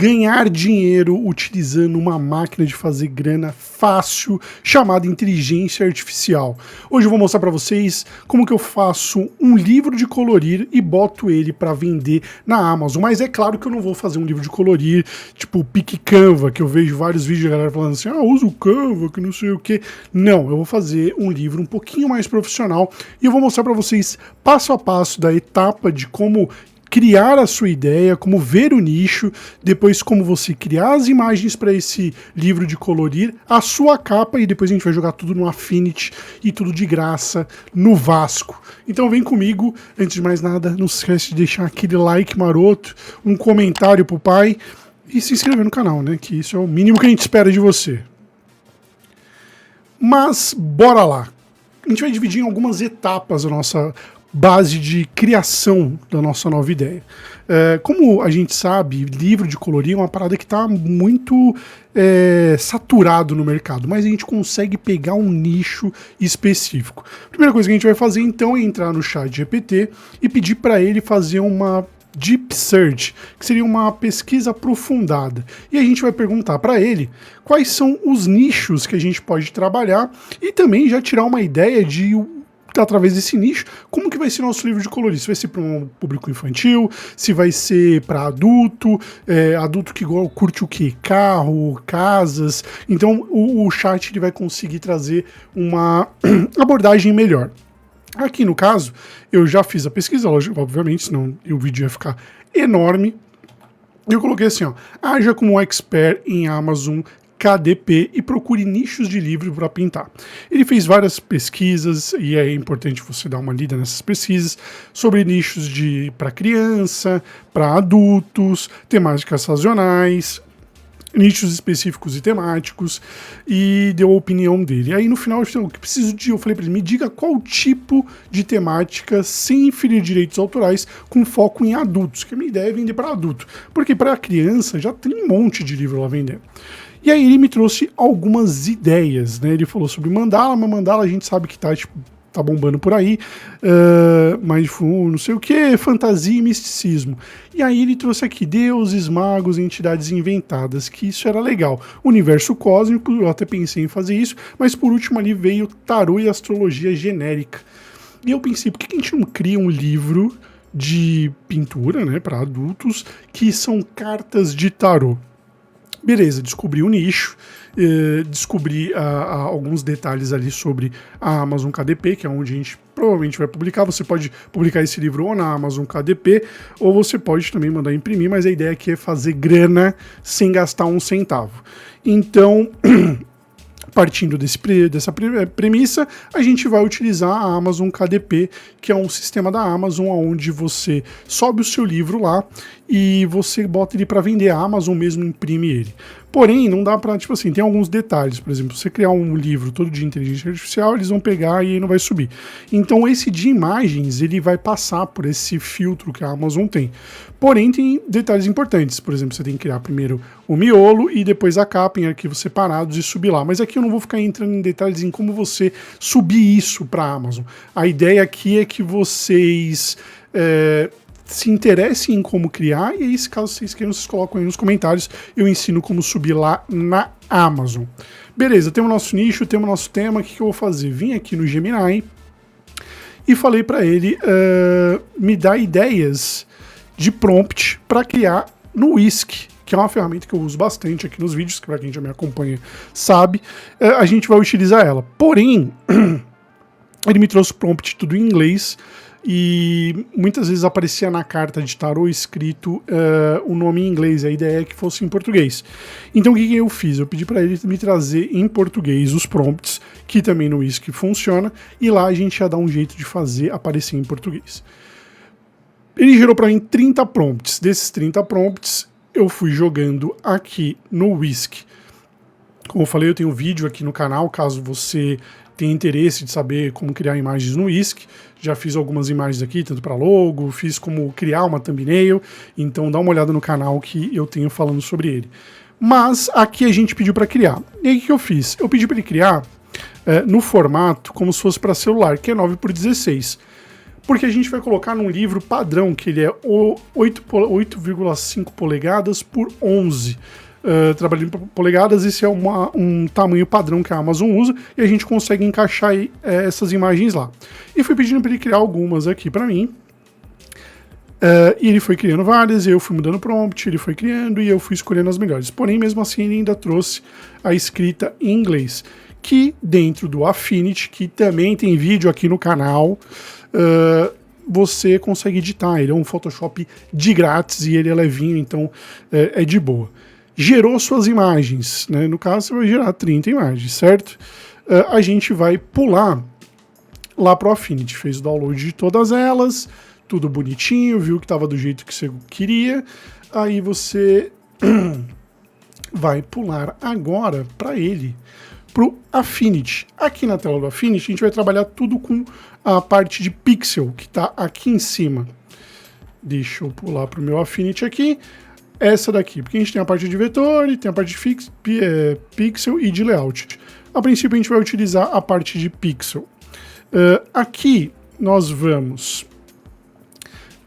ganhar dinheiro utilizando uma máquina de fazer grana fácil chamada inteligência artificial. Hoje eu vou mostrar para vocês como que eu faço um livro de colorir e boto ele para vender na Amazon. Mas é claro que eu não vou fazer um livro de colorir tipo o Pique Canva, que eu vejo vários vídeos da galera falando assim, usa o Canva, que não sei o que. Não, eu vou fazer um livro um pouquinho mais profissional e eu vou mostrar para vocês passo a passo da etapa de como criar a sua ideia, como ver o nicho, depois como você criar as imagens para esse livro de colorir, a sua capa e depois a gente vai jogar tudo no Affinity e tudo de graça no Vasco. Então vem comigo, antes de mais nada, não se esquece de deixar aquele like maroto, um comentário pro pai e se inscrever no canal, né? Que isso é o mínimo que a gente espera de você. Mas bora lá. A gente vai dividir em algumas etapas a nossa base de criação da nossa nova ideia. Como a gente sabe, livro de colorir é uma parada que está muito saturado no mercado, mas a gente consegue pegar um nicho específico. A primeira coisa que a gente vai fazer então é entrar no ChatGPT e pedir para ele fazer uma Deep Search, que seria uma pesquisa aprofundada. E a gente vai perguntar para ele quais são os nichos que a gente pode trabalhar e também já tirar uma ideia de através desse nicho, como que vai ser nosso livro de colorir? Se vai ser para um público infantil, se vai ser para adulto, adulto que curte o quê? Carro, casas. Então o chat ele vai conseguir trazer uma abordagem melhor. Aqui no caso, eu já fiz a pesquisa, obviamente, senão o vídeo ia ficar enorme. Eu coloquei assim, haja como expert em Amazon KDP e procure nichos de livro para pintar. Ele fez várias pesquisas e é importante você dar uma lida nessas pesquisas sobre nichos para criança, para adultos, temáticas sazonais, nichos específicos e temáticos, e deu a opinião dele. Aí no final eu falei para ele, me diga qual tipo de temática sem ferir direitos autorais com foco em adultos, que a minha ideia é vender para adulto, porque para criança já tem um monte de livro lá vendendo. E aí ele me trouxe algumas ideias, né? Ele falou sobre mandala, mas mandala a gente sabe que tá bombando por aí, mas não sei o que, fantasia e misticismo. E aí ele trouxe aqui deuses, magos, entidades inventadas, que isso era legal. Universo cósmico, eu até pensei em fazer isso, mas por último ali veio tarô e astrologia genérica. E eu pensei, por que a gente não cria um livro de pintura, né, para adultos, que são cartas de tarô? Beleza, descobri o nicho, descobri alguns detalhes ali sobre a Amazon KDP, que é onde a gente provavelmente vai publicar. Você pode publicar esse livro ou na Amazon KDP, ou você pode também mandar imprimir, mas a ideia aqui é fazer grana sem gastar um centavo. Então, partindo dessa premissa, a gente vai utilizar a Amazon KDP, que é um sistema da Amazon onde você sobe o seu livro lá e você bota ele para vender. A Amazon mesmo imprime ele. Porém, não dá para, tipo assim, tem alguns detalhes. Por exemplo, você criar um livro todo de inteligência artificial, eles vão pegar e aí não vai subir. Então, esse de imagens, ele vai passar por esse filtro que a Amazon tem. Porém, tem detalhes importantes. Por exemplo, você tem que criar primeiro o miolo e depois a capa em arquivos separados e subir lá. Mas aqui eu não vou ficar entrando em detalhes em como você subir isso para a Amazon. A ideia aqui é que vocês se interessem em como criar, e aí, se caso vocês queiram, vocês colocam aí nos comentários, eu ensino como subir lá na Amazon. Beleza, temos nosso nicho, temos nosso tema, o que eu vou fazer? Vim aqui no Gemini e falei para ele me dar ideias de prompt para criar no Whisk, que é uma ferramenta que eu uso bastante aqui nos vídeos, que para quem já me acompanha sabe, a gente vai utilizar ela. Porém, ele me trouxe prompt tudo em inglês, e muitas vezes aparecia na carta de tarô escrito o nome em inglês, a ideia é que fosse em português. Então o que eu fiz? Eu pedi para ele me trazer em português os prompts, que também no Whisk funciona, e lá a gente ia dar um jeito de fazer aparecer em português. Ele gerou para mim 30 prompts. Desses 30 prompts eu fui jogando aqui no Whisk. Como eu falei, eu tenho um vídeo aqui no canal, caso você tenha interesse de saber como criar imagens no Whisk. Já fiz algumas imagens aqui, tanto para logo, fiz como criar uma thumbnail, então dá uma olhada no canal que eu tenho falando sobre ele. Mas aqui a gente pediu para criar. E aí o que eu fiz? Eu pedi para ele criar no formato como se fosse para celular, que é 9 por 16. Porque a gente vai colocar num livro padrão, que ele é 8,5 polegadas por 11. Trabalhando por polegadas, esse é um tamanho padrão que a Amazon usa, e a gente consegue encaixar aí, essas imagens lá. E fui pedindo para ele criar algumas aqui para mim. E ele foi criando várias, eu fui mudando o prompt, ele foi criando e eu fui escolhendo as melhores. Porém, mesmo assim, ele ainda trouxe a escrita em inglês, que dentro do Affinity, que também tem vídeo aqui no canal, você consegue editar. Ele é um Photoshop de grátis e ele é levinho, então é de boa. Gerou suas imagens, né? No caso, você vai gerar 30 imagens, certo? A gente vai pular lá pro Affinity, fez o download de todas elas, tudo bonitinho, viu que estava do jeito que você queria, aí você vai pular agora para ele, pro Affinity. Aqui na tela do Affinity a gente vai trabalhar tudo com a parte de pixel, que está aqui em cima. Deixa eu pular para o meu Affinity aqui, essa daqui, porque a gente tem a parte de vetor e tem a parte de pixel e de layout. A princípio a gente vai utilizar a parte de pixel. Aqui nós vamos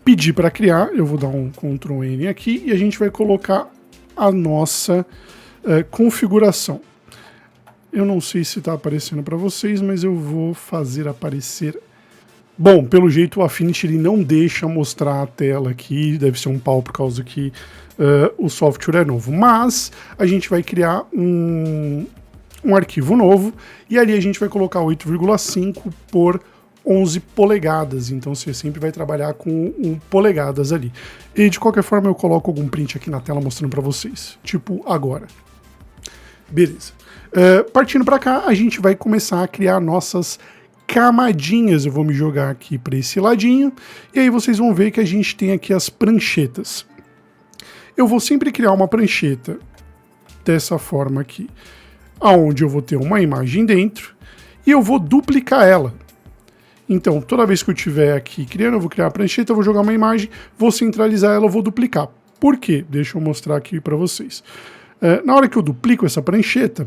pedir para criar, eu vou dar um Ctrl N aqui e a gente vai colocar a nossa configuração. Eu não sei se está aparecendo para vocês, mas eu vou fazer aparecer. Bom, pelo jeito o Affinity ele não deixa mostrar a tela aqui, deve ser um pau por causa que o software é novo. Mas a gente vai criar um arquivo novo e ali a gente vai colocar 8,5 por 11 polegadas, então você sempre vai trabalhar com polegadas ali. E de qualquer forma eu coloco algum print aqui na tela mostrando para vocês, tipo agora. Beleza. Partindo para cá, a gente vai começar a criar nossas camadinhas. Eu vou me jogar aqui para esse ladinho, e aí vocês vão ver que a gente tem aqui as pranchetas. Eu vou sempre criar uma prancheta dessa forma aqui, aonde eu vou ter uma imagem dentro, e eu vou duplicar ela. Então, toda vez que eu estiver aqui criando, eu vou criar a prancheta, eu vou jogar uma imagem, vou centralizar ela, eu vou duplicar. Por quê? Deixa eu mostrar aqui para vocês. Na hora que eu duplico essa prancheta,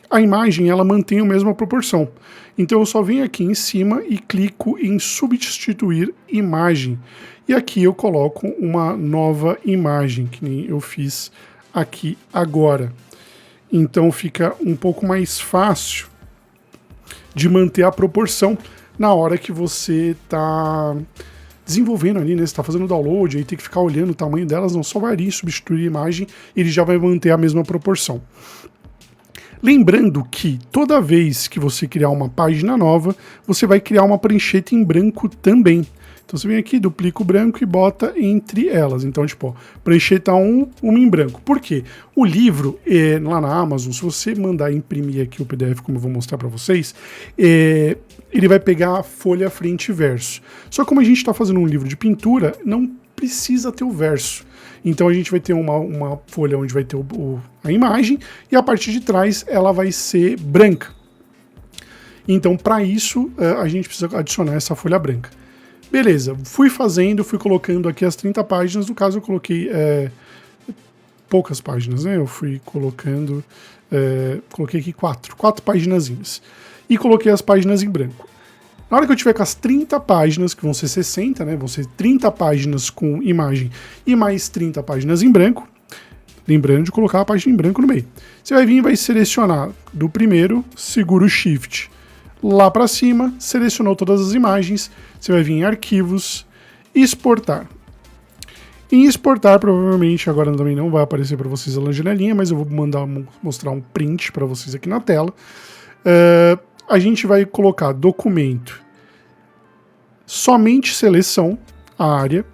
a imagem ela mantém a mesma proporção. Então eu só venho aqui em cima e clico em substituir imagem. E aqui eu coloco uma nova imagem, que nem eu fiz aqui agora. Então fica um pouco mais fácil de manter a proporção na hora que você está desenvolvendo ali, né? Você está fazendo o download, aí tem que ficar olhando o tamanho delas, não, só varia, substituir a imagem, ele já vai manter a mesma proporção. Lembrando que toda vez que você criar uma página nova, você vai criar uma prancheta em branco também. Então você vem aqui, duplica o branco e bota entre elas. Então, tipo, ó, prancheta 1, uma em branco. Por quê? O livro, lá na Amazon, se você mandar imprimir aqui o PDF, como eu vou mostrar para vocês, ele vai pegar a folha frente e verso. Só que como a gente está fazendo um livro de pintura, não precisa ter o verso. Então a gente vai ter uma folha onde vai ter a imagem e a parte de trás ela vai ser branca. Então para isso a gente precisa adicionar essa folha branca. Beleza, fui colocando aqui as 30 páginas, no caso eu coloquei poucas páginas, né? Eu fui colocando, coloquei aqui quatro paginazinhas. E coloquei as páginas em branco. Na hora que eu tiver com as 30 páginas, que vão ser 60, né? Vão ser 30 páginas com imagem e mais 30 páginas em branco. Lembrando de colocar a página em branco no meio. Você vai vir e vai selecionar do primeiro, segura o Shift lá para cima, selecionou todas as imagens, você vai vir em arquivos, exportar. Em exportar, provavelmente agora também não vai aparecer para vocês a janelinha, mas eu vou mostrar um print para vocês aqui na tela. A gente vai colocar documento, somente seleção, a área.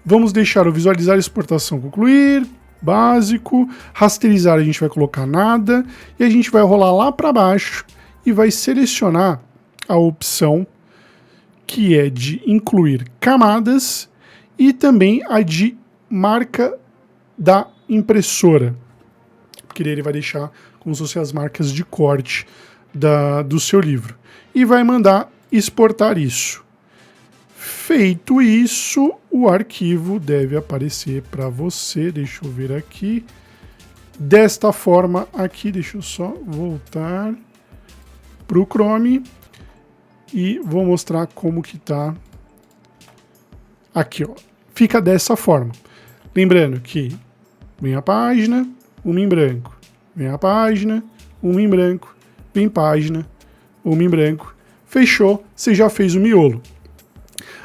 Vamos deixar o visualizar e exportação concluir, básico. Rasterizar a gente vai colocar nada. E a gente vai rolar lá para baixo e vai selecionar a opção que é de incluir camadas e também a de marca da impressora. Porque ele vai deixar como se fossem as marcas de corte do seu livro. E vai mandar exportar isso. Feito isso, o arquivo deve aparecer para você. Deixa eu ver aqui. Desta forma aqui, deixa eu só voltar para o Chrome. e vou mostrar como que tá aqui, ó. Fica dessa forma. Lembrando que vem a página, uma em branco. Vem a página, uma em branco. Vem página, uma em branco. Fechou, você já fez o miolo.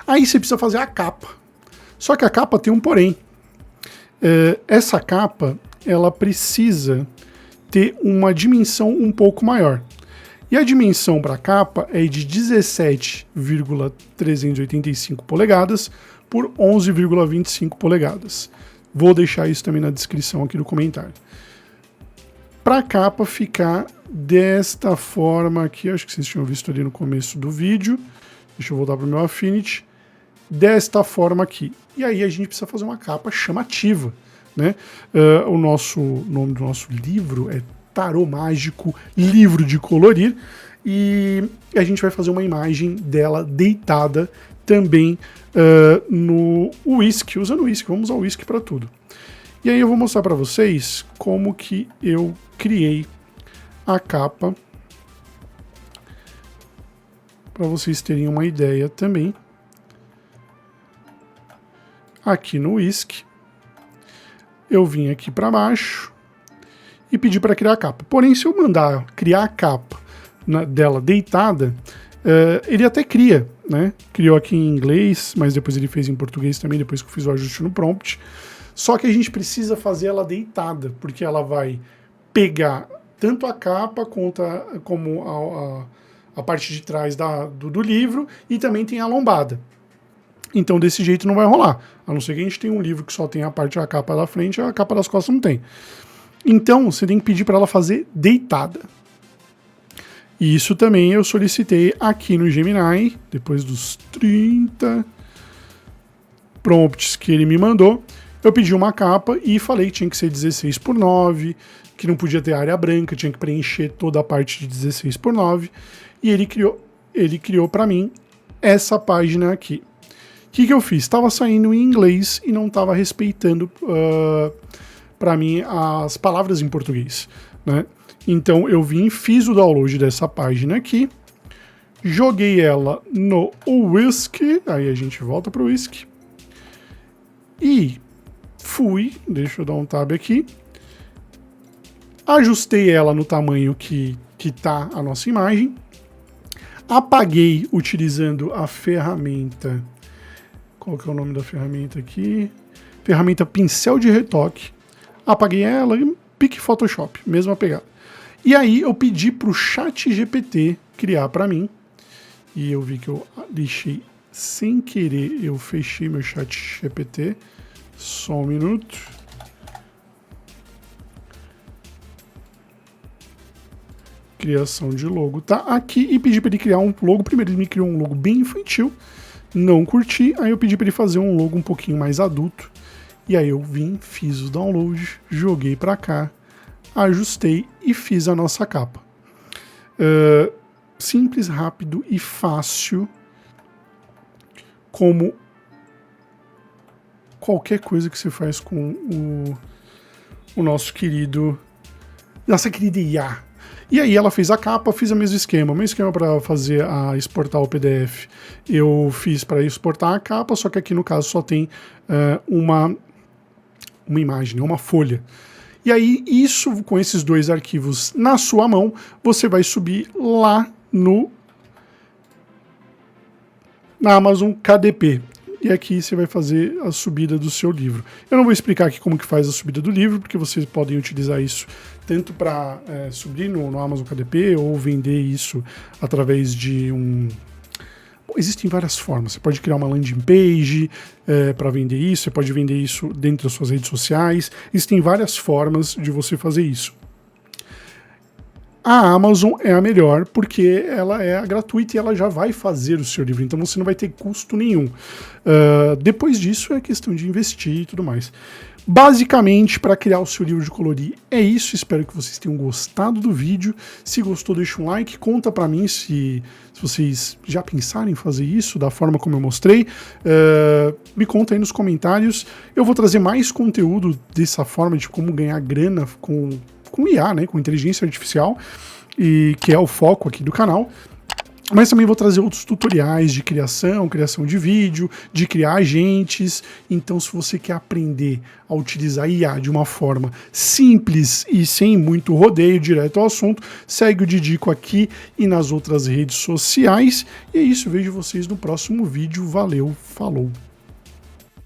Aí você precisa fazer a capa. Só que a capa tem um porém. Essa capa, ela precisa ter uma dimensão um pouco maior. E a dimensão para a capa é de 17,385 polegadas por 11,25 polegadas. Vou deixar isso também na descrição aqui do comentário. Para a capa ficar desta forma aqui, acho que vocês tinham visto ali no começo do vídeo. Deixa eu voltar para o meu Affinity. Desta forma aqui. E aí a gente precisa fazer uma capa chamativa, né? O nome do nosso livro é Tarô Mágico, Livro de Colorir, e a gente vai fazer uma imagem dela deitada também no whisky, usando whisky, vamos usar o whisky para tudo. E aí eu vou mostrar para vocês como que eu criei a capa, para vocês terem uma ideia também. Aqui no whisky, eu vim aqui para baixo e pedi para criar a capa. Porém, se eu mandar criar a capa dela deitada, ele até cria, né? Criou aqui em inglês, mas depois ele fez em português também, depois que eu fiz o ajuste no prompt. Só que a gente precisa fazer ela deitada, porque ela vai pegar tanto a capa como a parte de trás do livro, e também tem a lombada. Então desse jeito não vai rolar. A não ser que a gente tenha um livro que só tem a parte da capa da frente e a capa das costas não tem. Então você tem que pedir para ela fazer deitada. E isso também eu solicitei aqui no Gemini, depois dos 30 prompts que ele me mandou. Eu pedi uma capa e falei que tinha que ser 16:9, que não podia ter área branca, tinha que preencher toda a parte de 16:9. E ele criou para mim essa página aqui. O que eu fiz? Estava saindo em inglês e não estava respeitando para mim as palavras em português, né? Então eu fiz o download dessa página aqui, joguei ela no whisky, aí a gente volta para o whisky, e deixa eu dar um tab aqui, ajustei ela no tamanho que tá a nossa imagem, apaguei utilizando a ferramenta. Qual que é o nome da ferramenta aqui? Ferramenta pincel de retoque. Apaguei ela e pique Photoshop, mesma pegada. E aí eu pedi para o ChatGPT criar para mim. E eu vi que eu deixei sem querer, eu fechei meu ChatGPT. Só um minuto. Criação de logo tá aqui, e pedi para ele criar um logo. Primeiro ele me criou um logo bem infantil. Não curti, aí eu pedi para ele fazer um logo um pouquinho mais adulto, e aí eu fiz o download, joguei para cá, ajustei e fiz a nossa capa. Simples, rápido e fácil, como qualquer coisa que você faz com nossa querida IA. E aí ela fez a capa, fiz o mesmo esquema. O mesmo esquema para exportar o PDF. Eu fiz para exportar a capa, só que aqui no caso só tem uma imagem, uma folha. E aí isso, com esses dois arquivos na sua mão, você vai subir lá na Amazon KDP. E aqui você vai fazer a subida do seu livro. Eu não vou explicar aqui como que faz a subida do livro, porque vocês podem utilizar isso tanto para subir no Amazon KDP ou vender isso através de Bom, existem várias formas. Você pode criar uma landing page para vender isso, você pode vender isso dentro das suas redes sociais. Existem várias formas de você fazer isso. A Amazon é a melhor porque ela é gratuita e ela já vai fazer o seu livro, então você não vai ter custo nenhum. Depois disso é questão de investir e tudo mais. Basicamente, para criar o seu livro de colorir é isso. Espero que vocês tenham gostado do vídeo. Se gostou, deixa um like, conta para mim se vocês já pensaram em fazer isso da forma como eu mostrei. Me conta aí nos comentários. Eu vou trazer mais conteúdo dessa forma de como ganhar grana com IA, né, com inteligência artificial, e que é o foco aqui do canal. Mas também vou trazer outros tutoriais de criação de vídeo, de criar agentes. Então, se você quer aprender a utilizar IA de uma forma simples e sem muito rodeio, direto ao assunto, segue o Didico aqui e nas outras redes sociais. E é isso, vejo vocês no próximo vídeo. Valeu, falou!